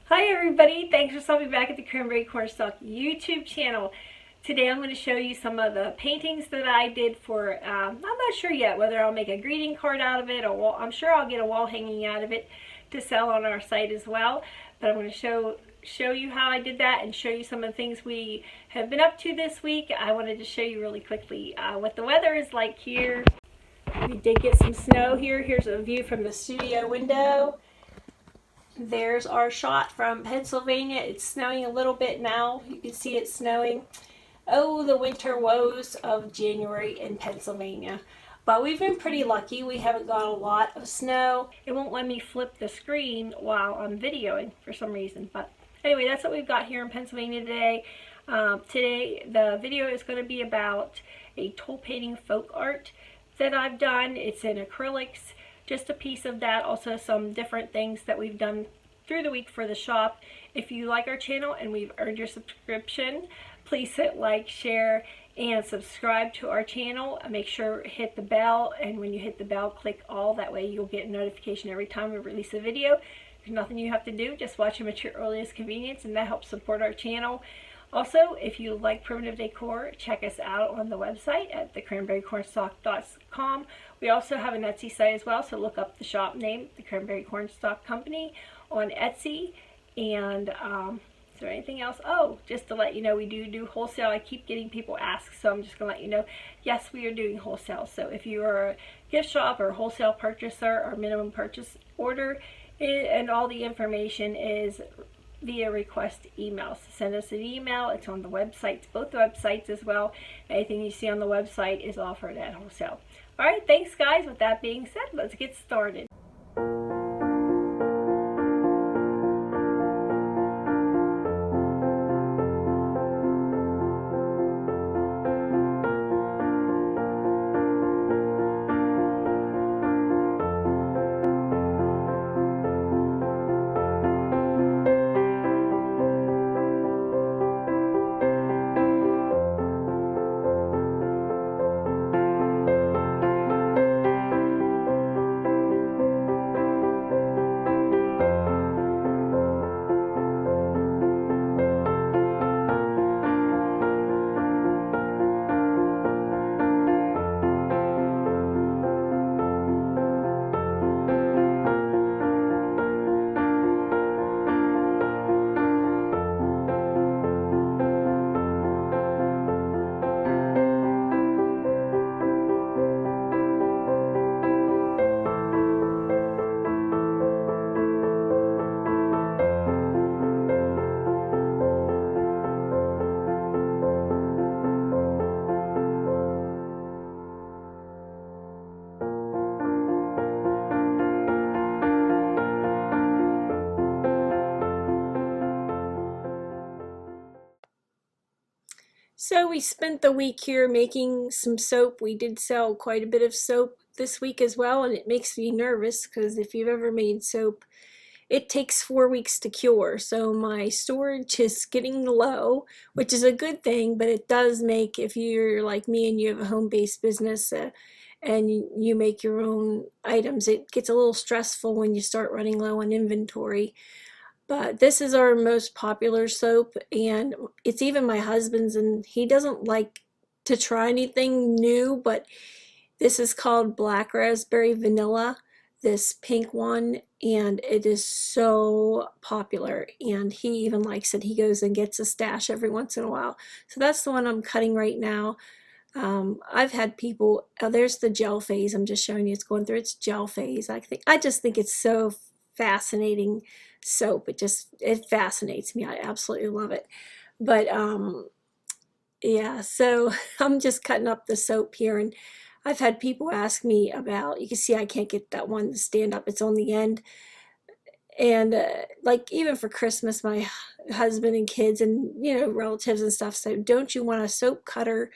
Hi everybody, thanks for stopping back at the Cranberry Cornstalk YouTube channel. Today I'm going to show you some of the paintings that I did for, I'm not sure yet whether I'll make a greeting card out of it, or I'm sure I'll get a wall hanging out of it to sell on our site as well. But I'm going to show you how I did that and show you some of the things we have been up to this week. I wanted to show you really quickly what the weather is like here. We did get some snow here. Here's a view from the studio window. There's our shot from Pennsylvania. It's snowing a little bit now. You can see it snowing. Oh, the winter woes of January in Pennsylvania. But we've been pretty lucky. We haven't got a lot of snow. It won't let me flip the screen while I'm videoing for some reason. But anyway, that's what we've got here in Pennsylvania today. Today, the video is going to be about a toll painting folk art that I've done. It's in acrylics. Just a piece of that, also some different things that we've done through the week for the shop. If you like our channel and we've earned your subscription, please hit like, share, and subscribe to our channel. Make sure to hit the bell, and when you hit the bell, click all. That way you'll get a notification every time we release a video. There's nothing you have to do, just watch them at your earliest convenience, and that helps support our channel. Also, if you like primitive decor, check us out on the website at thecranberrycornstalk.com. We also have an Etsy site as well, so look up the shop name, the Cranberry Cornstalk Company, on Etsy. And is there anything else? Oh, just to let you know, we do wholesale. I keep getting people ask, so I'm just going to let you know, yes, we are doing wholesale. So if you are a gift shop or wholesale purchaser, or minimum purchase order, and all the information is via request email. So send us an email. It's on the websites, both websites as well. Anything you see on the website is offered at wholesale. All right, thanks guys. With that being said, let's get started. So we spent the week here making some soap. We did sell quite a bit of soap this week as well, and it makes me nervous because if you've ever made soap, it takes 4 weeks to cure. So my storage is getting low, which is a good thing, but it does make, if you're like me and you have a home-based business and you make your own items, it gets a little stressful when you start running low on inventory. But this is our most popular soap, and it's even my husband's, and he doesn't like to try anything new, but this is called Black Raspberry Vanilla, this pink one, and it is so popular, and he even likes it. He goes and gets a stash every once in a while. So that's the one I'm cutting right now. I've had people, there's the gel phase. I'm just showing you it's going through its gel phase. I just think it's so fascinating soap. It fascinates me. I absolutely love it. But yeah, so I'm just cutting up the soap here, and I've had people ask me about, you can see I can't get that one to stand up, it's on the end. And like even for Christmas, my husband and kids and relatives and stuff said, don't you want a soap cutter?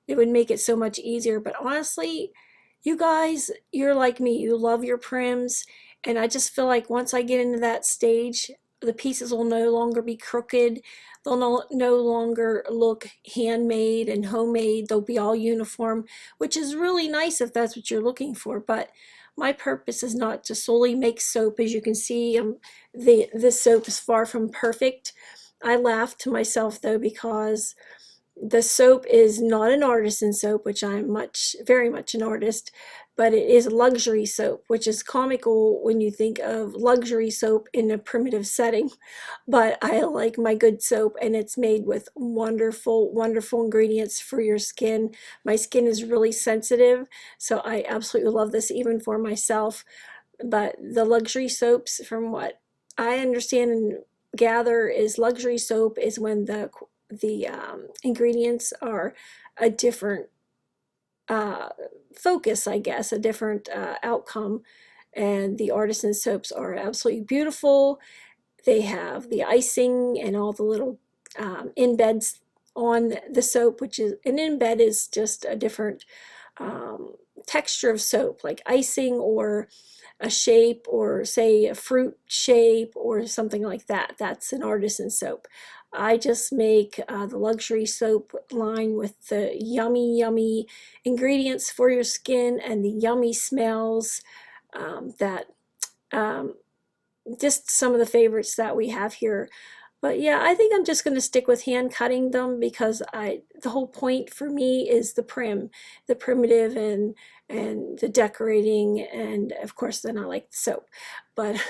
It would make it so much easier. But honestly, you guys, you're like me, you love your prims, and I just feel like once I get into that stage, the pieces will no longer be crooked. They'll no longer look handmade and homemade. They'll be all uniform, which is really nice if that's what you're looking for. But my purpose is not to solely make soap. As you can see, this soap is far from perfect. I laugh to myself though, because the soap is not an artisan soap, which I'm very much an artist, but it is luxury soap, which is comical when you think of luxury soap in a primitive setting. But I like my good soap, and it's made with wonderful, wonderful ingredients for your skin. My skin is really sensitive, so I absolutely love this even for myself. But the luxury soaps, from what I understand and gather, is luxury soap is when the ingredients are a different focus, I guess, a different outcome. And the artisan soaps are absolutely beautiful. They have the icing and all the little embeds on the soap, which is an embed is just a different texture of soap, like icing or a shape, or say a fruit shape or something like that. That's an artisan soap. I just make the luxury soap line with the yummy, yummy ingredients for your skin and the yummy smells that just some of the favorites that we have here. But yeah, I think I'm just going to stick with hand cutting them, because the whole point for me is the primitive, and the decorating, and of course then I like the soap. But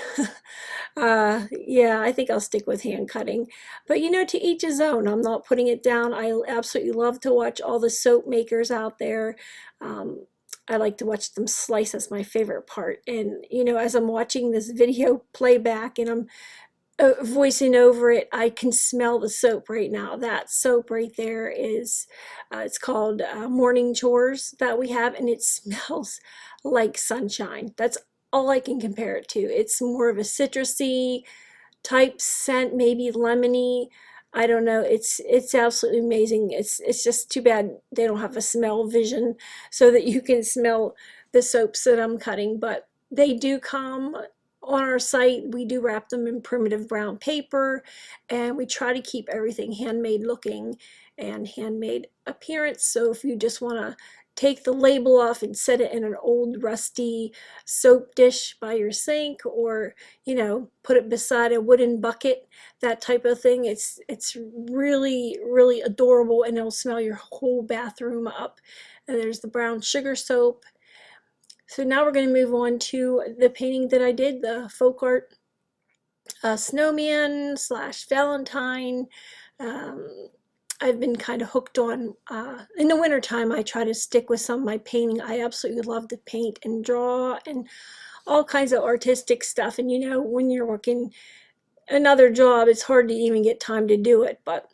yeah, I think I'll stick with hand cutting. But you know, to each his own. I'm not putting it down. I absolutely love to watch all the soap makers out there. I like to watch them slice. That's my favorite part. And you know, as I'm watching this video playback and I'm voicing over it, I can smell the soap right now. That soap right there is, it's called Morning Chores that we have, and it smells like sunshine. That's all I can compare it to. It's more of a citrusy type scent, maybe lemony. I don't know. It's absolutely amazing. It's just too bad they don't have a smell vision so that you can smell the soaps that I'm cutting, but they do come on our site. We do wrap them in primitive brown paper, and we try to keep everything handmade looking and handmade appearance. So if you just want to take the label off and set it in an old rusty soap dish by your sink, or you know, put it beside a wooden bucket, that type of thing, it's really, really adorable, and it'll smell your whole bathroom up. And there's the brown sugar soap. So now we're going to move on to the painting that I did, the folk art snowman / Valentine. I've been kind of hooked on, in the wintertime I try to stick with some of my painting. I absolutely love to paint and draw and all kinds of artistic stuff. And you know, when you're working another job, it's hard to even get time to do it. But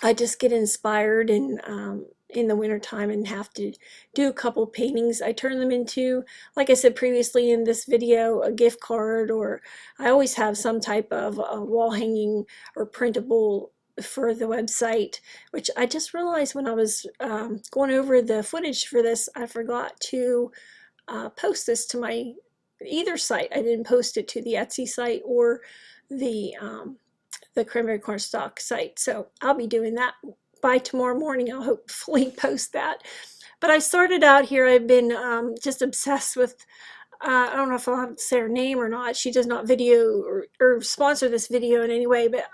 I just get inspired in the wintertime and have to do a couple paintings. I turn them into, like I said previously in this video, a gift card, or I always have some type of wall hanging or printable for the website, which I just realized when I was going over the footage for this, I forgot to post this to my either site. I didn't post it to the Etsy site or the Cranberry Cornstalk site, so I'll be doing that by tomorrow morning. I'll hopefully post that. But I started out here, I've been just obsessed with, I don't know if I'll have to say her name or not. She does not video or sponsor this video in any way, but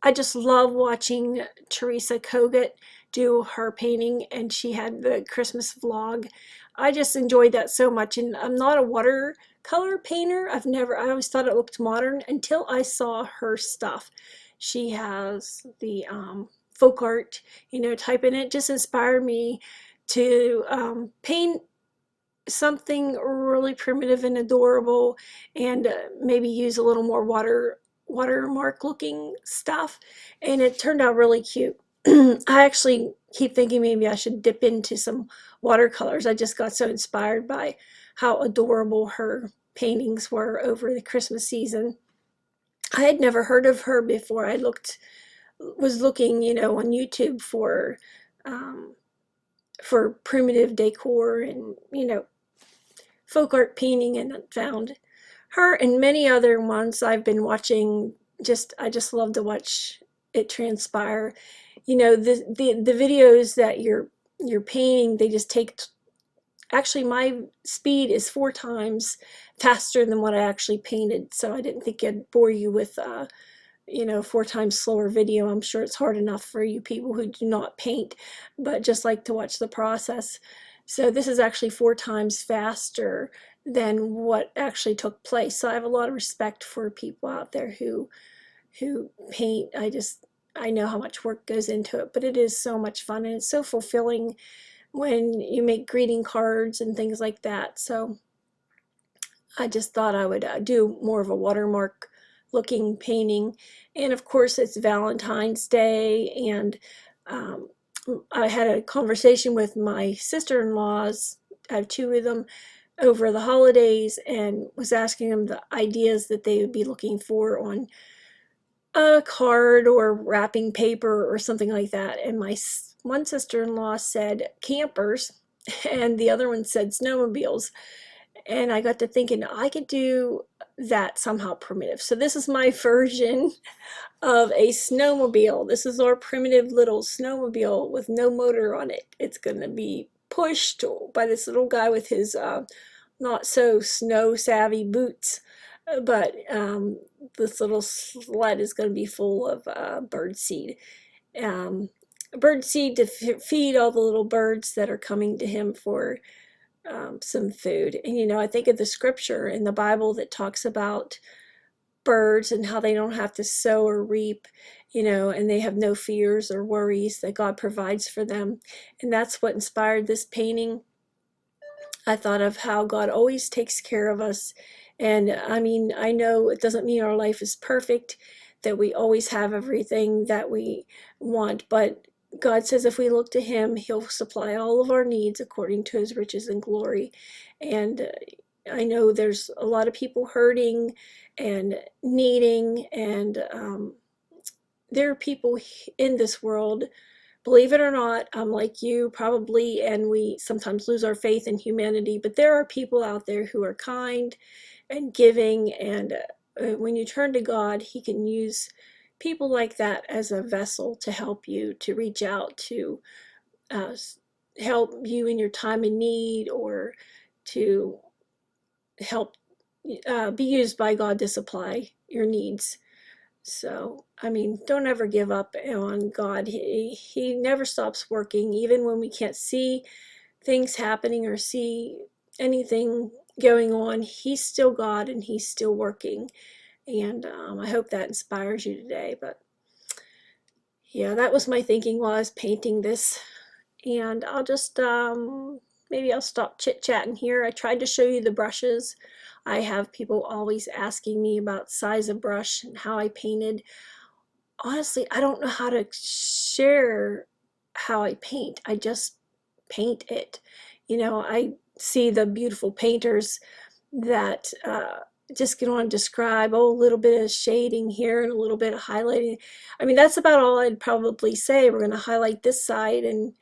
I just love watching Teresa Kogut do her painting, and she had the Christmas vlog. I just enjoyed that so much, and I'm not a watercolor painter. I always thought it looked modern until I saw her stuff. She has the folk art, you know, type in it. Just inspired me to paint something really primitive and adorable, and maybe use a little more watermark looking stuff, and it turned out really cute. I actually keep thinking maybe I should dip into some watercolors. I just got so inspired by how adorable her paintings were over the Christmas season. I had never heard of her before. I was looking, you know, on YouTube for primitive decor and, you know, folk art painting, and found her and many other ones I've been watching. I just love to watch it transpire. You know, the videos that you're painting, they just take actually my speed is 4 times faster than what I actually painted, so I didn't think I'd bore you with 4 times slower video. I'm sure it's hard enough for you people who do not paint but just like to watch the process. So this is actually 4 times faster than what actually took place. So I have a lot of respect for people out there who paint. I know how much work goes into it, but it is so much fun and it's so fulfilling when you make greeting cards and things like that. So I just thought I would do more of a watermark looking painting. And of course it's Valentine's Day, and I had a conversation with my sister-in-laws, I have 2 of them, over the holidays, and was asking them the ideas that they would be looking for on a card or wrapping paper or something like that. And my one sister-in-law said campers and the other one said snowmobiles. And I got to thinking I could do that somehow primitive. So this is my version of a snowmobile. This is our primitive little snowmobile with no motor on it. It's going to be pushed by this little guy with his not so snow savvy boots, but this little sled is going to be full of bird seed. Bird seed to feed all the little birds that are coming to him for some food. And I think of the scripture in the Bible that talks about birds and how they don't have to sow or reap, and they have no fears or worries, that God provides for them. And that's what inspired this painting. I thought of how God always takes care of us. And I mean, I know it doesn't mean our life is perfect, that we always have everything that we want, but God says if we look to him, he'll supply all of our needs according to his riches and glory. And I know there's a lot of people hurting and needing, and there are people in this world, believe it or not, I'm like you probably, and we sometimes lose our faith in humanity, but there are people out there who are kind and giving, and when you turn to God, he can use people like that as a vessel to help you, to reach out, to help you in your time of need, or to help be used by God to supply your needs. So, I mean, don't ever give up on God. He never stops working, even when we can't see things happening or see anything going on. He's still God and he's still working. And I hope that inspires you today. But yeah, that was my thinking while I was painting this. And I'll just, maybe I'll stop chit-chatting here. I tried to show you the brushes. I have people always asking me about size of brush and how I painted. Honestly, I don't know how to share how I paint. I just paint it. I see the beautiful painters that just get on to describe, a little bit of shading here and a little bit of highlighting. I mean, that's about all I'd probably say. We're going to highlight this side and,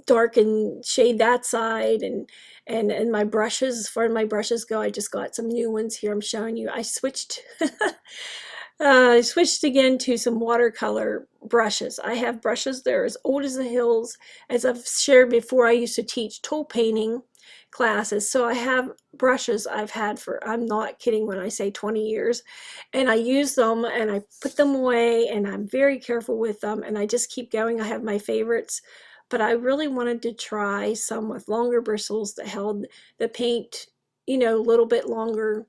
darken shade that side, and my brushes, as far as my brushes go, I just got some new ones here I'm showing you. I switched I switched again to some watercolor brushes. I have brushes that are as old as the hills. As I've shared before, I used to teach tool painting classes, so I have brushes I've had for, I'm not kidding when I say 20 years, and I use them and I put them away and I'm very careful with them, and I just keep going. I have my favorites, but I really wanted to try some with longer bristles that held the paint, a little bit longer.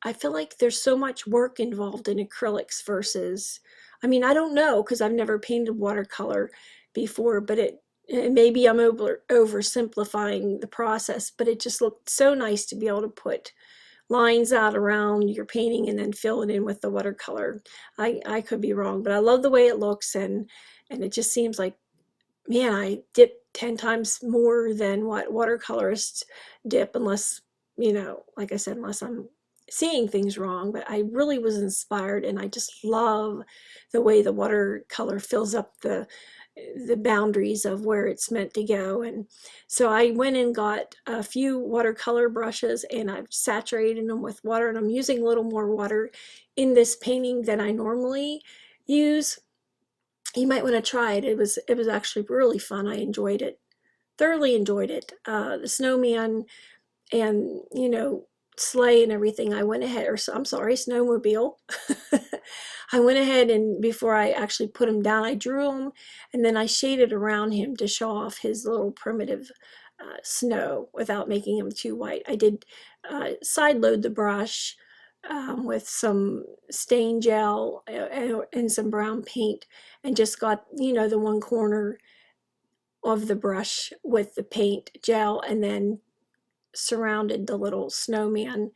I feel like there's so much work involved in acrylics versus, I mean, I don't know because I've never painted watercolor before, but maybe I'm oversimplifying the process, but it just looked so nice to be able to put lines out around your painting and then fill it in with the watercolor. I could be wrong, but I love the way it looks, and it just seems like, man, I dip 10 times more than what watercolorists dip, unless, like I said, unless I'm seeing things wrong. But I really was inspired, and I just love the way the watercolor fills up the boundaries of where it's meant to go. And so I went and got a few watercolor brushes, and I've saturated them with water, and I'm using a little more water in this painting than I normally use. You might want to try it. It was actually really fun. I enjoyed it. thoroughly enjoyed it. The snowman and, you know, sleigh and everything, I went ahead, or I'm sorry, snowmobile. I went ahead and before I actually put him down, I drew him and then I shaded around him to show off his little primitive snow without making him too white. I did side load the brush with some stain gel and some brown paint, and just got, you know, the one corner of the brush with the paint gel, and then surrounded the little snowman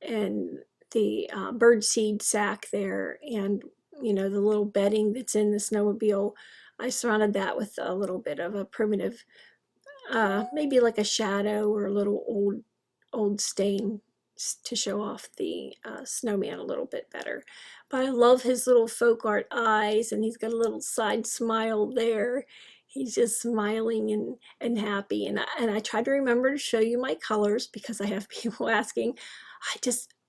and the bird seed sack there, and, you know, the little bedding that's in the snowmobile. I surrounded that with a little bit of a primitive, maybe like a shadow or a little old stain to show off the snowman a little bit better. But I love his little folk art eyes, and he's got a little side smile there. He's just smiling and happy. And I try to remember to show you my colors because I have people asking.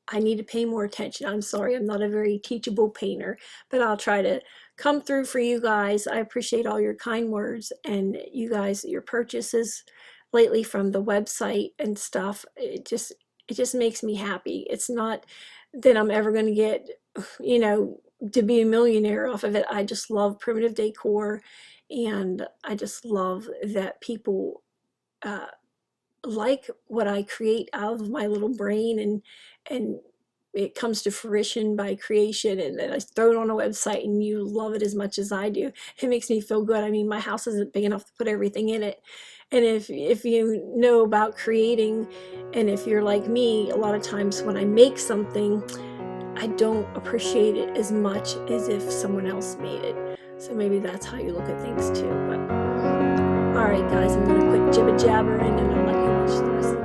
I need to pay more attention. I'm sorry, I'm not a very teachable painter, but I'll try to come through for you guys. I appreciate all your kind words and you guys, your purchases lately from the website and stuff. It just makes me happy. It's not that I'm ever going to get, you know, to be a millionaire off of it. I just love primitive decor, and I just love that people like what I create out of my little brain, and it comes to fruition by creation, and then I throw it on a website and you love it as much as I do. It makes me feel good. I mean, my house isn't big enough to put everything in it, and if you know about creating, and if you're like me, a lot of times when I make something, I don't appreciate it as much as if someone else made it. So maybe that's how you look at things too. But all right, guys, I'm gonna quit jibber jabbering and I'll let you watch the rest of